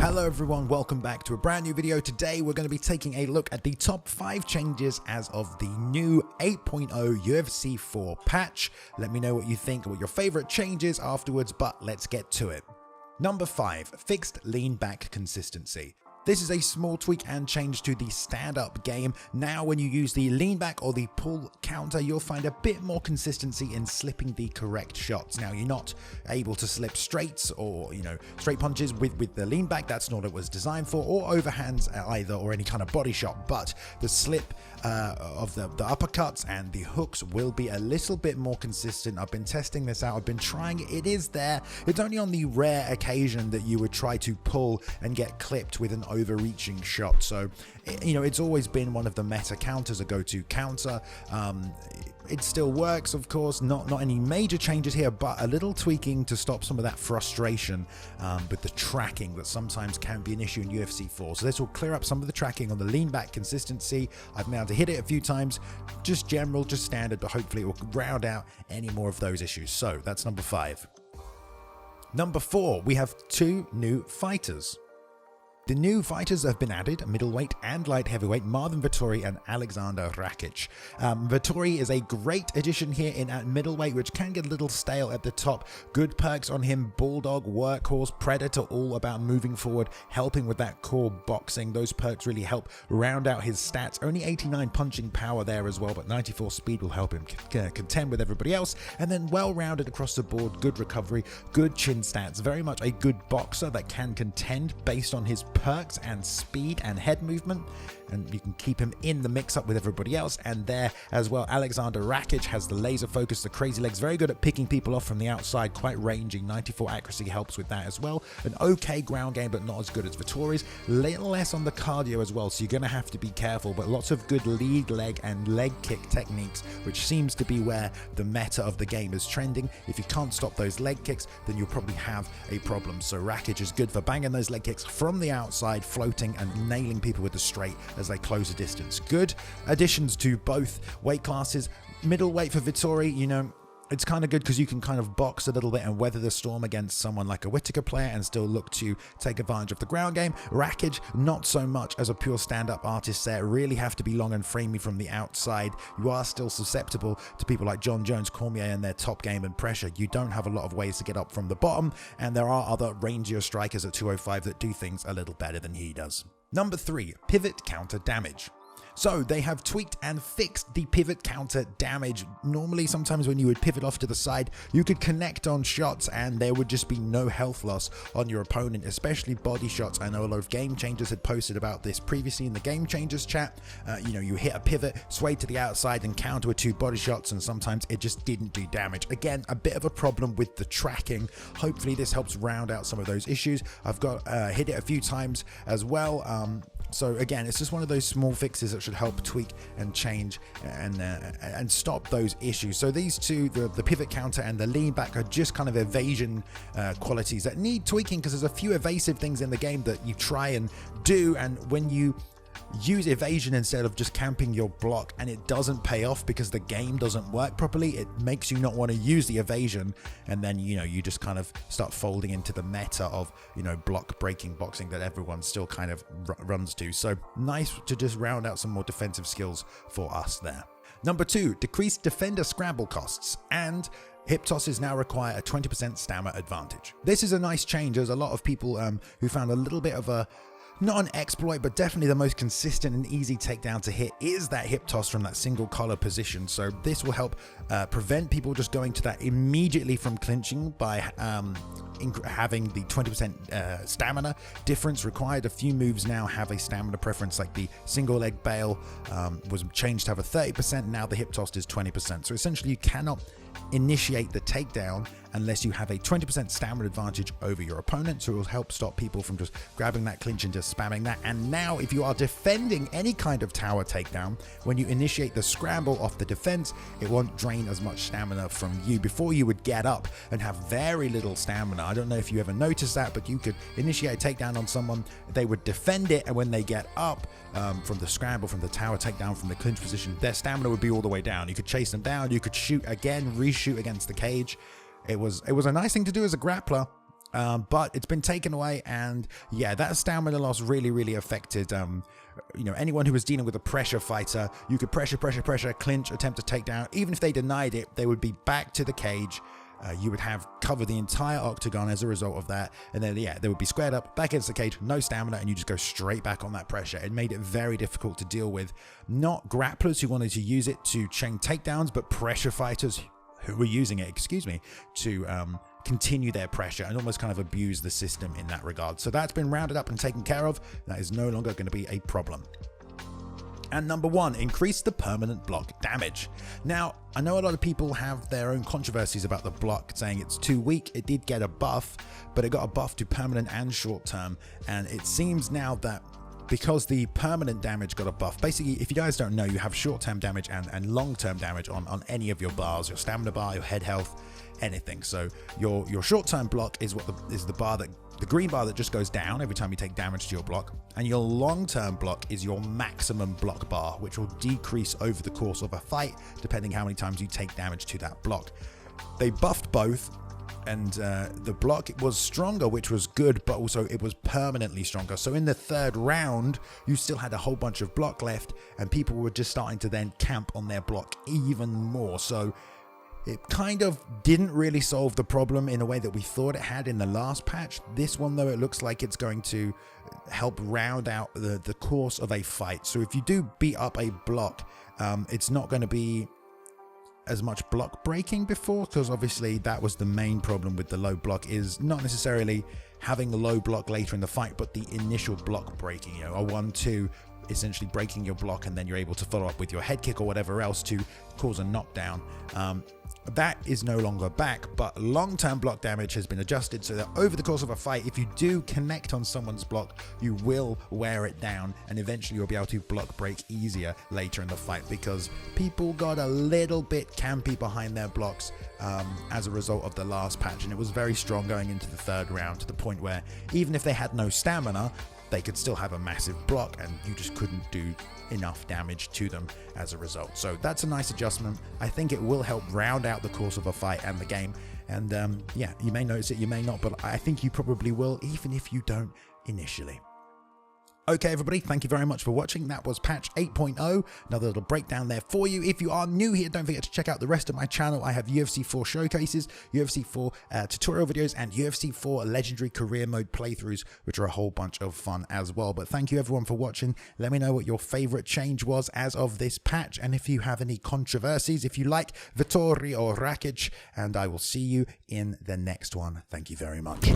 Hello everyone, welcome back to a brand new video. Today we're going to be taking a look at the top 5 changes as of the new 8.0 UFC 4 patch. Let me know what you think, what your favorite changes afterwards, but let's get to it. Number 5, fixed lean back consistency. This is a small tweak and change to the stand-up game. Now when you use the lean back or the pull counter, you'll find a bit more consistency in slipping the correct shots. Now you're not able to slip straights or, straight punches with the lean back. That's not what it was designed for, or overhands either, or any kind of body shot. But the slip of the uppercuts and the hooks will be a little bit more consistent. I've been testing this out. I've been trying it. It is there. It's only on the rare occasion that you would try to pull and get clipped with an overreaching shot. So it's always been one of the meta counters, a go-to counter. It still works, of course, not any major changes here, but a little tweaking to stop some of that frustration with the tracking that sometimes can be an issue in UFC 4. So this will clear up some of the tracking on the lean back consistency. I've been able to hit it a few times, just general, just standard, but hopefully it will round out any more of those issues. So that's number 5. Number 4, we have 2 new fighters. The new fighters have been added, middleweight and light heavyweight, Marvin Vettori and Alexander Rakic. Vettori is a great addition here in at middleweight, which can get a little stale at the top. Good perks on him: bulldog, workhorse, predator, all about moving forward, helping with that core boxing. Those perks really help round out his stats. Only 89 punching power there as well, but 94 speed will help him contend with everybody else. And then well-rounded across the board, good recovery, good chin stats, very much a good boxer that can contend based on his perks and speed and head movement, and you can keep him in the mix-up with everybody else. And there as well, Alexander Rakic has the laser focus, the crazy legs, very good at picking people off from the outside, quite rangy. 94 accuracy helps with that as well. An okay ground game, but not as good as Vettori's. Little less on the cardio as well, so you're going to have to be careful, but lots of good lead leg and leg kick techniques, which seems to be where the meta of the game is trending. If you can't stop those leg kicks, then you'll probably have a problem. So Rakic is good for banging those leg kicks from the outside, floating and nailing people with the straight as they close the distance. Good additions to both weight classes. Middleweight for Vettori, it's kind of good because you can kind of box a little bit and weather the storm against someone like a Whittaker player and still look to take advantage of the ground game. Rakic, not so much as a pure stand-up artist there. Really have to be long and framey from the outside. You are still susceptible to people like John Jones, Cormier and their top game and pressure. You don't have a lot of ways to get up from the bottom, and there are other rangier strikers at 205 that do things a little better than he does. Number 3, pivot counter damage. So they have tweaked and fixed the pivot counter damage. Normally, sometimes when you would pivot off to the side, you could connect on shots and there would just be no health loss on your opponent, especially body shots. I know a lot of Game Changers had posted about this previously in the Game Changers chat. You hit a pivot, sway to the outside and counter with 2 body shots, and sometimes it just didn't do damage. Again, a bit of a problem with the tracking. Hopefully this helps round out some of those issues. I've got hit it a few times as well. So again, it's just one of those small fixes that should help tweak and change and stop those issues. So these two, the pivot counter and the lean back, are just kind of evasion qualities that need tweaking, because there's a few evasive things in the game that you try and do, and when you use evasion instead of just camping your block and it doesn't pay off because the game doesn't work properly, it makes you not want to use the evasion, and then you just kind of start folding into the meta of block breaking boxing that everyone still kind of runs to. So nice to just round out some more defensive skills for us there. Number 2, decreased defender scramble costs, and hip tosses now require a 20% stamina advantage. This is a nice change. There's a lot of people who found a little bit of a, not an exploit, but definitely the most consistent and easy takedown to hit is that hip toss from that single collar position. So this will help prevent people just going to that immediately from clinching by having the 20% stamina difference required. A few moves now have a stamina preference, like the single leg bail was changed to have a 30%. Now the hip toss is 20%. So essentially you cannot initiate the takedown unless you have a 20% stamina advantage over your opponent. So it will help stop people from just grabbing that clinch and just spamming that. And now if you are defending any kind of tower takedown, when you initiate the scramble off the defense, it won't drain as much stamina from you. Before, you would get up and have very little stamina. I don't know if you ever noticed that, but you could initiate a takedown on someone, they would defend it, and when they get up from the scramble, from the tower takedown, from the clinch position, their stamina would be all the way down. You could chase them down, you could shoot again, reshoot against the cage. It was a nice thing to do as a grappler. but it's been taken away, and yeah, that stamina loss really affected anyone who was dealing with a pressure fighter. You could pressure, clinch, attempt to take down. Even if they denied it, they would be back to the cage. You would have covered the entire octagon as a result of that, and then they would be squared up back against the cage, no stamina, and you just go straight back on that pressure. It made it very difficult to deal with not grapplers who wanted to use it to chain takedowns, but pressure fighters who were using it, to continue their pressure and almost kind of abuse the system in that regard. So that's been rounded up and taken care of. That is no longer going to be a problem. And number 1, increase the permanent block damage. Now, I know a lot of people have their own controversies about the block, saying it's too weak. It did get a buff, but it got a buff to permanent and short term. And it seems now that because the permanent damage got a buff, basically, if you guys don't know, you have short-term damage and long-term damage on any of your bars, your stamina bar, your head health, anything. So your short-term block is the green bar that just goes down every time you take damage to your block, and your long-term block is your maximum block bar, which will decrease over the course of a fight depending how many times you take damage to that block. They buffed both, and the block was stronger, which was good, but also it was permanently stronger. So in the third round, you still had a whole bunch of block left, and people were just starting to then camp on their block even more. So it kind of didn't really solve the problem in a way that we thought it had in the last patch. This one, though, it looks like it's going to help round out the course of a fight. So if you do beat up a block, it's not going to be as much block breaking before, because obviously that was the main problem with the low block, is not necessarily having the low block later in the fight, but the initial block breaking, a 1-2 essentially breaking your block, and then you're able to follow up with your head kick or whatever else to cause a knockdown. That is no longer back, but long-term block damage has been adjusted so that over the course of a fight, if you do connect on someone's block, you will wear it down, and eventually you'll be able to block break easier later in the fight, because people got a little bit campy behind their blocks as a result of the last patch, and it was very strong going into the third round, to the point where even if they had no stamina, they could still have a massive block, and you just couldn't do enough damage to them as a result. So that's a nice adjustment. I think it will help round out the course of a fight and the game. And yeah, you may notice it, you may not, but I think you probably will, even if you don't initially. Okay, everybody, thank you very much for watching. That was patch 8.0. Another little breakdown there for you. If you are new here, don't forget to check out the rest of my channel. I have UFC 4 showcases, UFC 4 tutorial videos, and UFC 4 legendary career mode playthroughs, which are a whole bunch of fun as well. But thank you everyone for watching. Let me know what your favorite change was as of this patch, and if you have any controversies, if you like Vettori or Rakic, and I will see you in the next one. Thank you very much.